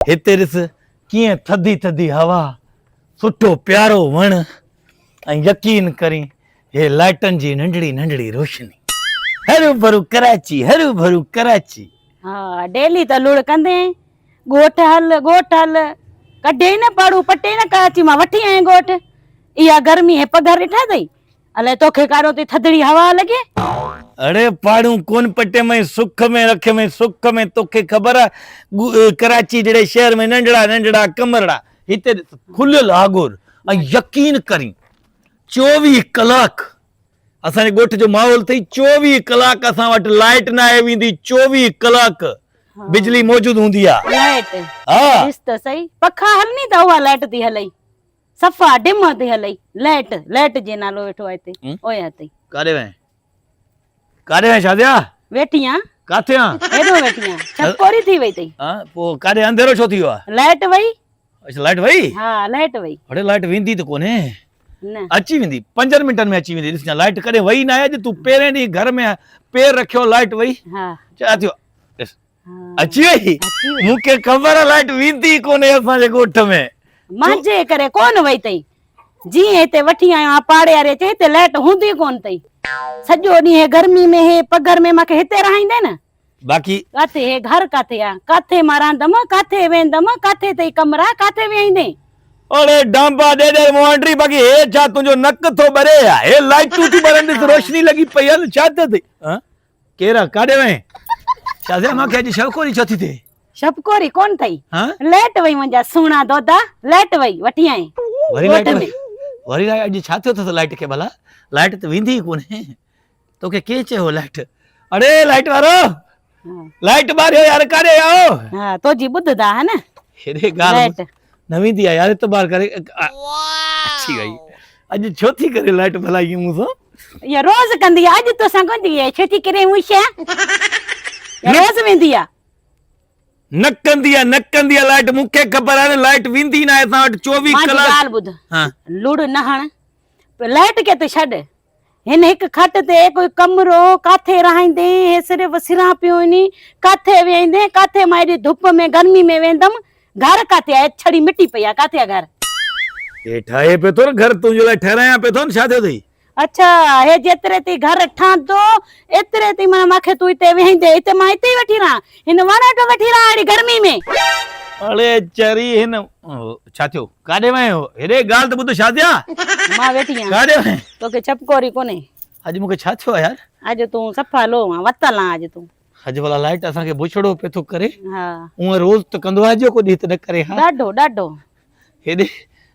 हिते ॾिस कीअं थधी थधी हवा, सुठो प्यारो वण, ऐं यकीन करी हे लाइटनि जी नंढड़ी नंढड़ी रोशनी, हरू भरू कराची, हरू भरू कराची। हाँ डेली त लुड़ कंदे गोठ हल कढे न पाड़ू पटे न कराची मां वठी आए गोठ। इहा गर्मी है पघर ॾिठा अथई अलाए तोखे कारो थी थधड़ी हवा लॻे। अरे पाड़ू कोन पटे में सुख में रखे में सुख में, तोखे ख़बर आहे कराची जहिड़े शहर में नंढड़ा नंढड़ा कमरा, हिते खुलियल आगोर, ऐं यकीन करी 24 कलाक असांजे ॻोठ जो माहौल अथई। 24 कलाक असां वटि लाइट न आहे वेंदी, 24 कलाक बिजली मौजूद हूंदी आहे। लाइट हाँ ॾिस त सही पखा हलनी त उहा लाइट थी हलई, सफ़ा डिम थी हलई। लाइट जे नालो वेठो आहे हिते ओए हथई। काॾे वएं शादिया? वेठी आं काथे आ? हेॾो वेठी आं, छपकोरी थी वई अथई। हां पोइ काॾे अंधेरो छो थी वियो आहे? लाइट वई। अच्छा लाइट वई? हाँ लाइट वई। अड़े लाइट वेंदी त कोन्हे, न अची वेंदी 5 मिंटनि में अची वेंदी। ॾिस लाइट कॾहिं वई न आहे, अॼु तूं पहिरें ॾींहुं घर में पेर रखियो लाइट वई। हाँ छा थियो? ॾिस हाँ अची वई। मूंखे ख़बर आहे लाइट वेंदी कोन्हे असांजे ॻोठ में। मुंहिंजे करे कोन वई अथई, जीअं हिते वठी आयो आहियां पाड़े वारे चई हिते लाइट हूंदी कोन अथई। सॼो ॾींहुं हे गर्मी में हे पघर में मूंखे हिते रहाईंदे न। बाक़ी काथे हे घर काथे आ, काथे मां रहंदमि, काथे वेंदमि, काथे तई कमरा, काथे वेहींदे। अरे डांबा दे मोहंडी, बाक़ी हे छा तुंहिंजो नक थो ॿरे या? हे लाइटूं थी ॿरनि, ॾिस रोशनी लॻी पई आहे, छा थियो अथई? केरु काॾे वएं? छा मूंखे अॼु शवकोरी छो थी थिए? छपकोरी कोन थई, हाँ लाइट वई मुंहिंजा सुहिणा दोदा, लाइट वई वठी आई वरी लाइट वरी लाइट। अॼु छा थियो अथसि लाइट खे भला? लाइट त वेंदी ई कोन्हे, तोखे के चयो लाइट? अरे लाइट वारो, लाइट ॿारियो यार, काॾे आओ? हाँ तोजी ॿुधदा है न। हेॾे ॻाल्हि न वेंदी आहे यार, इतबार करे अची वई। अॼु छो थी करे लाइट भला ईअं मूंसां? ये रोज कंदी आहे, अॼु तोसां कंदी आहे, छो थी करे हूअ शइ रोज वेंदी आहे। न कंदी आहे लाइट, मूंखे ख़बर आहे न लाइट वेंदी न आहे असां वटि 24 कलाक। ॻाल्हि ॿुध, लुड़ न हण, लाइट खे त छॾ, हिन हिकु खट ते कोई कमरो, काथे रहाईंदे, हे सिर्फ़ सिरां पियो नी, काथे वेहींदे, काथे मां हेॾी धुप में गर्मी में वेंदमि। घर काथे आहे? छड़ी मिटी पई आहे, काथे आहे घर? हे ठाहे पियो थो न घर, तुंहिंजे लाइ ठहिरायां पियो थो न, छा थियो अथई? अच्छा हे जेतिरे ती घर ठहंदो एतिरे ती मां मूंखे तूं हिते वेहींदे, हिते मां हिते ई वेठी रहां, हिन वण वेठो वेठी रहां अहिड़ी गर्मी में। अरे चरी हिन छा थियो? काॾे वएं हो? हेॾे ॻाल्हि त ॿुध शादिया, मां वेठी आहियां। काॾे वएं? तोखे छपकोरी कोन्हे? अॼु मूंखे छा थियो आहे यार? अॼु तूं सफ़ा लो आं, वतल आं अॼु तूं। अॼु भला लाइट असांखे बुछड़ो पियो थो करे। हा उहो रोज़ त कंदो आहे, जो को ॾींहुं त न करे। हा ॾाढो ॾाढो। हेॾे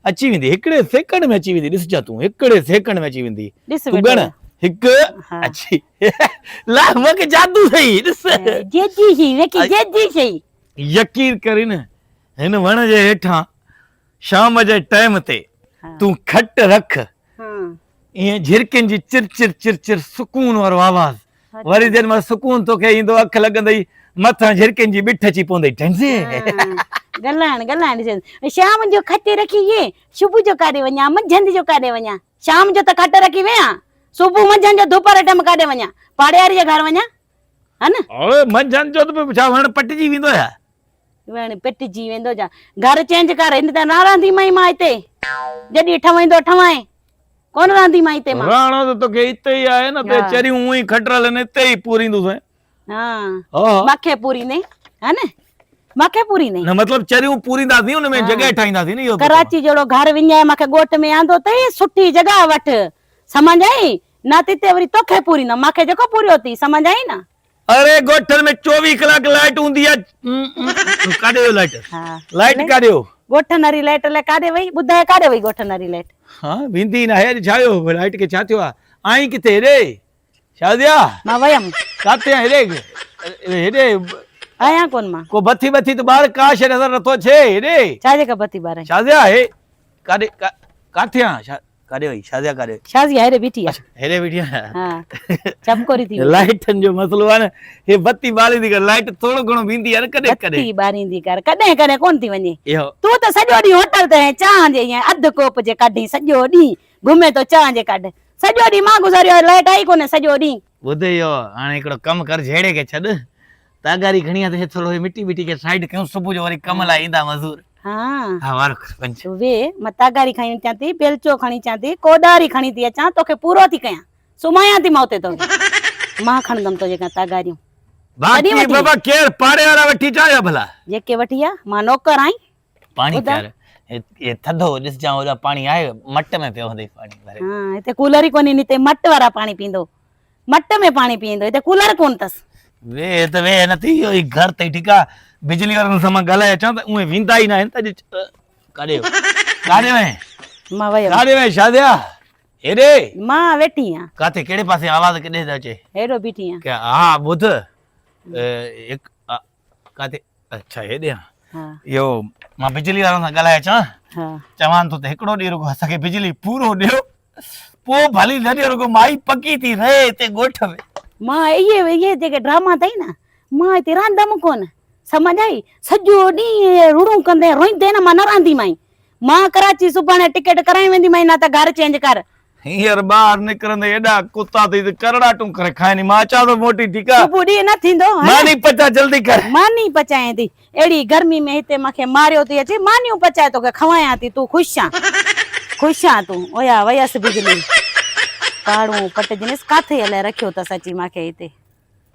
अची वेंदी, हिकिड़े सेकंड में अची वेंदी। ॾिसजां तूं, हिकिड़े सेकंड में अची वेंदी। ॾिस तूं गण हिकु अची ला, मूंखे जादू सही। ॾिस जेजी सी वेखी, जेजी सी। यकीन करी न, हिन वण जे हेठां शाम जे टाइम ते तूं खट रख, ईअं झिरकियुनि जी चिर चिर चिर चिर सुकून वारो आवाज़, वरी देर मां सुकून तोखे ईंदो, अख लॻंदई, मथां झिरकियुनि जी बिठ अची पवंदई। गलाइण शाम जो खट रखी ये, सुबुह जो काॾे वञा, मंझंदि जो काॾे वञा? शाम जो त खट रखी विया, सुबुह मंझंदि जो दुपहर टाइम काॾे वञा? पाड़े वारी जे घर वञा है न? ओए मंझंदि जो त छा वण पटिजी वेंदो या? वण पिटिजी वेंदो जा, घर चेंज कर। हिन त न रहंदी मां हिते, जॾहिं ठवंदो ठवाए, कोन रहंदी मां हिते। मां रहणो त तोखे हिते ई आहे न, ते चरियूं उही खटरल न हिते ई पूरींदुसि। हाँ माखे पूरींदे है न, माखे पूरींदे न, मतलब चरियूं पूरींदासीं, उन में जगह ठाहींदासीं न। इहो कराची जहिड़ो घर विञाए मूंखे ॻोठ में आंदो अथई, सुठी जगह वठ, समझ आई न? तिते वरी तोखे पूरींदमि, मूंखे जेको पूरियो अथई, समझ आई न? अरे ॻोठनि में 24 कलाक लाइट हूंदी आहे। काॾे वियो लाइट? लाइट काॾे वियो? ॻोठनि वारी लाइट लाइ काॾे वई? ॿुधाए काॾे वई ॻोठनि वारी लाइट? हाँ वेंदी न आहे। अॼु छा वियो लाइट खे? छा थियो आहे? आई किथे? हेॾे शादिया मां वयमि काथे? हेॾे आहियां कोन मां। को बथी बथी त ॿार का शइ नज़र नथो अचे। हेॾे छाजे का बथी ॿार? शादिया हे काॾे काथे आ? काॾे वई शादिया? काॾे? शादिया हेॾे बीठी आहे। हेॾे बीठी आहे? हाँ चमकोरी थी। लाइटनि जो मसलो आहे न, हे बत्ती ॿारींदी कर, लाइट थोरो घणो वेंदी आहे न कॾहिं कॾहिं। बत्ती ॿारींदी कर, कॾहिं कॾहिं कोन थी वञे। तूं त सॼो ॾींहुं होटल ते चांहि जे ईअं अधु कोप जे कढी सॼो ॾींहुं घुमे तो चांहि जे कढ, सॼो ॾींहुं मां गुज़ारियो, लाइट आई कोन्हे सॼो ॾींहुं। ॿुध इहो, हाणे हिकिड़ो कमु कर, झेड़े खे छॾ, तागारी खणी आ त थोरो मिट्टी मिट्टी के साइड कयूं सुबुह जो वरी कम लाइ ईंदा मज़दूर हाँ हा वार पंच तूं वे मां तागारी खणी अचां थी बेलचो खणी अचां थी कोडारी खणी थी अचां तोखे पूरो थी कयां सुमायां थी मां उते तो मां खणंदमि तो जेका तागारियूं बाकी वठी? बाबा केर पाड़े वाला वठी चाया भला जेके वठी आ मां नौकर आई पानी ॿुधाए। प्यार ये थधो ॾिस जा ओदा पानी आहे मट में पियो हूंदई पानी भरे हाँ हिते कूलर ई कोन्हे हिते मट वारा पाणी पींदो मट में पाणी पींदो हिते कूलर कोन अथसि वे त वे न थी इहो ई घर ते ठीका बिजली वारनि सां मां ॻाल्हाए अचां त उहे वेंदा ई न आहिनि त अॼु काॾे काॾे वए मां वयमि काॾे वए शादिया हेॾे मां वेठी आहियां काथे कहिड़े पासे आवाज़ केॾे थो अचे हेॾो बीठी आहियां क्या हा ॿुध हिकु काथे अच्छा हेॾे हा इहो मां बिजली वारनि सां ॻाल्हाए अचां हा चवान थो त हिकिड़ो ॾींहुं रुगो असांखे बिजली पूरो ॾियो पोइ भली न ॾियो रुगो माई पकी थी रहे हिते ॻोठ में मां इहे जेके ड्रामा अथई न मां हिते रांदमि कोन सम्झ आई सॼो ॾींहुं रुड़ूं कंदे रोईंदे न मां न रांदीमांइ मां कराची सुभाणे टिकट कराए वेंदीमांइ न त घर चेंज कर हींअर ॿाहिरि निकिरंदे एॾा कुता थी त करड़ाटूं करे खाइनि मां अचां थो मोटी ठीकु आहे सुबुह ॾींहुं न थींदो हा न? मानी पचा जल्दी कर मानी पचाए थी अहिड़ी गर्मी में हिते मूंखे मारियो थी अचे मानियूं पचाए तोखे खवायां थी तूं ख़ुशि आं तूं ओया वयसि बिजली पाड़ू पटजनिस काथे हलाए रखियो अथसि अची मूंखे हिते